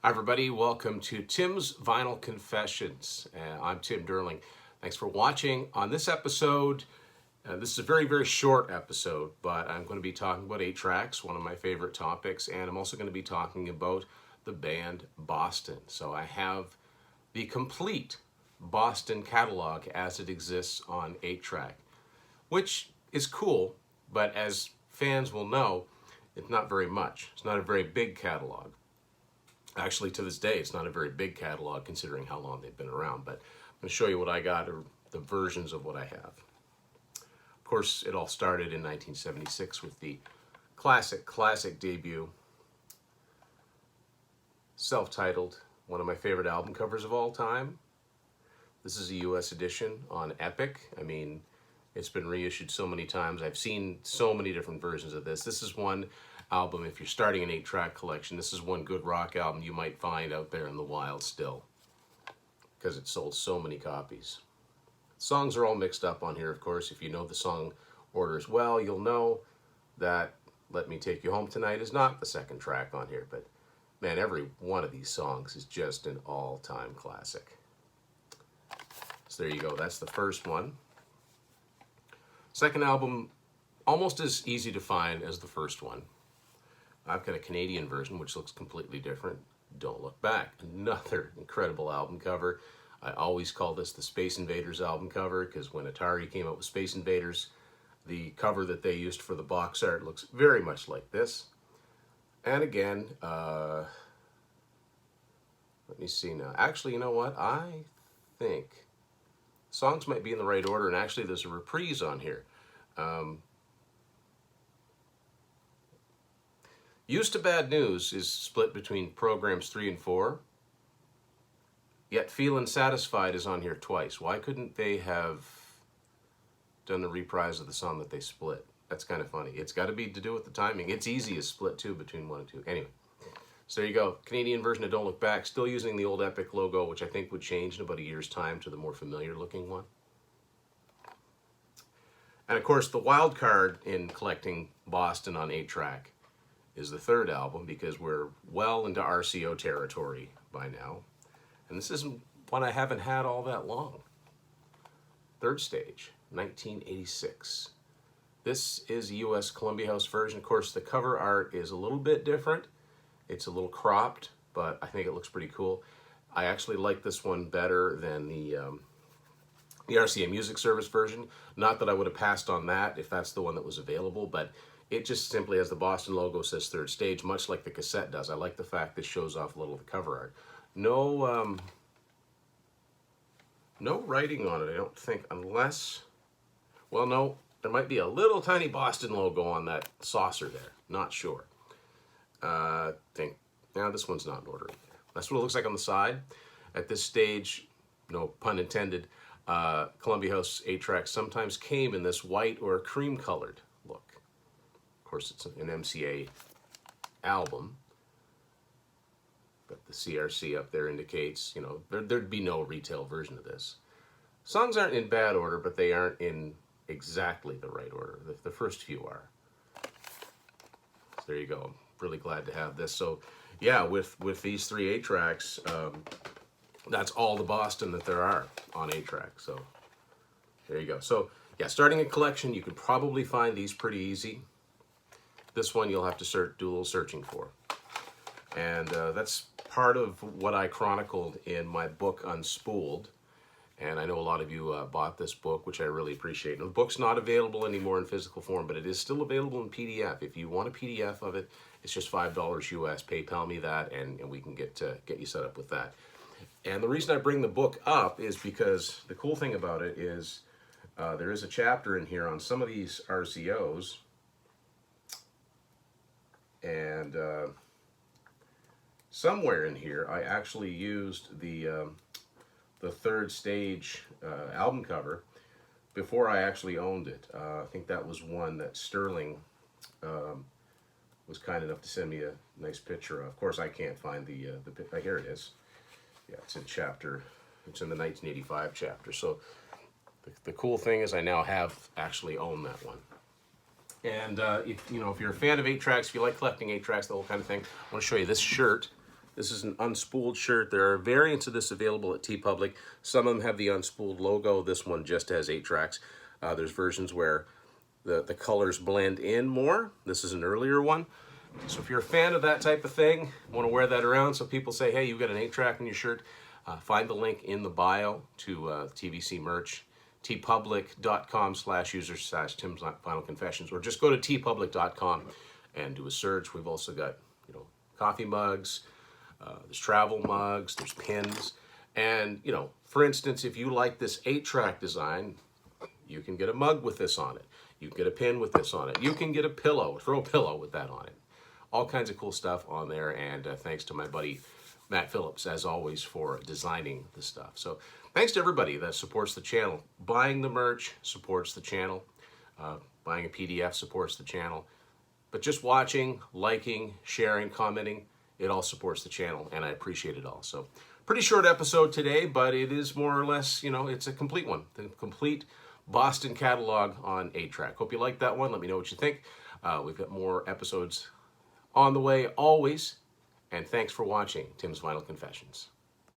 Hi everybody, welcome to Tim's Vinyl Confessions. I'm Tim Derling. Thanks for watching. On this episode, this is a very short episode, but I'm going to be talking about 8 tracks, one of my favorite topics, and I'm also going to be talking about the band Boston. So I have the complete Boston catalog as it exists on 8 track, which is cool, but as fans will know, it's not very much. It's not a very big catalog. Actually, to this day, it's not a very big catalog considering how long they've been around, but I'm going to show you what I got, or the versions of what I have. Of course, it all started in 1976 with the classic debut, self-titled, one of my favorite album covers of all time. This is a US edition on Epic. I mean, it's been reissued so many times. I've seen so many different versions of this. This is one album, if you're starting an 8-track collection, this is one good rock album you might find out there in the wild still, because it sold so many copies. Songs are all mixed up on here, of course. If you know the song orders well, you'll know that Let Me Take You Home Tonight is not the second track on here, but man, every one of these songs is just an all-time classic. So there you go, that's the first one. Second album, almost as easy to find as the first one. I've got a Canadian version which looks completely different. Don't Look Back, another incredible album cover. I always call this the Space Invaders album cover because when Atari came out with Space Invaders, the cover that they used for the box art looks very much like this. And again, let me see now. Actually, you know what? I think songs might be in the right order, and actually there's a reprise on here. Used to Bad News is split between programs 3 and 4, yet Feelin' Satisfied is on here twice. Why couldn't they have done the reprise of the song that they split? That's kind of funny. It's got to be to do with the timing. It's easy as split 2 between 1 and 2. Anyway, so there you go. Canadian version of Don't Look Back, still using the old Epic logo, which I think would change in about a year's time to the more familiar looking one. And of course, the wild card in collecting Boston on 8-track is the third album, because we're well into RCO territory by now. And this isn't one I haven't had all that long. Third Stage, 1986. This is a US Columbia House version. Of course, the cover art is a little bit different. It's a little cropped, but I think it looks pretty cool. I actually like this one better than the RCA Music Service version. Not that I would have passed on that if that's the one that was available, but it just simply has the Boston logo, says Third Stage, much like the cassette does. I like the fact this shows off a little of the cover art. No writing on it, I don't think, unless, well, no, there might be a little tiny Boston logo on that saucer there. Not sure. Think, now this one's not in order. That's what it looks like on the side. At this stage, no pun intended, Columbia House 8-tracks sometimes came in this white or cream-colored look. Of course, it's an MCA album, but the CRC up there indicates, you know, there'd be no retail version of this. Songs aren't in bad order, but they aren't in exactly the right order. The first few are. So there you go. I'm really glad to have this. So yeah, with these 3 8-tracks, that's all the Boston that there are on 8-track. So there you go. So yeah, starting a collection, you could probably find these pretty easy. This one you'll have to do a little searching for. And that's part of what I chronicled in my book, Unspooled. And I know a lot of you bought this book, which I really appreciate. And the book's not available anymore in physical form, but it is still available in PDF. If you want a PDF of it, it's just $5 US. PayPal me that, and we can get you set up with that. And the reason I bring the book up is because the cool thing about it is there is a chapter in here on some of these RCOs. And somewhere in here, I actually used the Third Stage album cover before I actually owned it. I think that was one that Sterling was kind enough to send me a nice picture of. Of course, I can't find the here it is. Yeah, it's in the 1985 chapter. So the cool thing is I now have actually owned that one. And if you're a fan of 8-tracks, if you like collecting 8-tracks, the whole kind of thing, I want to show you this shirt. This is an unspooled shirt. There are variants of this available at TeePublic. Some of them have the unspooled logo. This one just has 8 tracks. There's versions where the colors blend in more. This is an earlier one. So if you're a fan of that type of thing, want to wear that around so people say, hey, you've got an 8-track in your shirt, find the link in the bio to TVC merch, tpublic.com/user/Tim's Final Confessions, or just go to tpublic.com and do a search. We've also got, coffee mugs, there's travel mugs, there's pins, and, for instance, if you like this 8-track design, you can get a mug with this on it. You can get a pin with this on it. You can get a pillow, throw a pillow with that on it. All kinds of cool stuff on there, and thanks to my buddy Matt Phillips, as always, for designing the stuff. So thanks to everybody that supports the channel. Buying the merch supports the channel. Buying a PDF supports the channel. But just watching, liking, sharing, commenting, it all supports the channel, and I appreciate it all. So pretty short episode today, but it is more or less, it's a complete one. The complete Boston catalog on 8-track. Hope you like that one. Let me know what you think. We've got more episodes on the way always. And thanks for watching Tim's Final Confessions.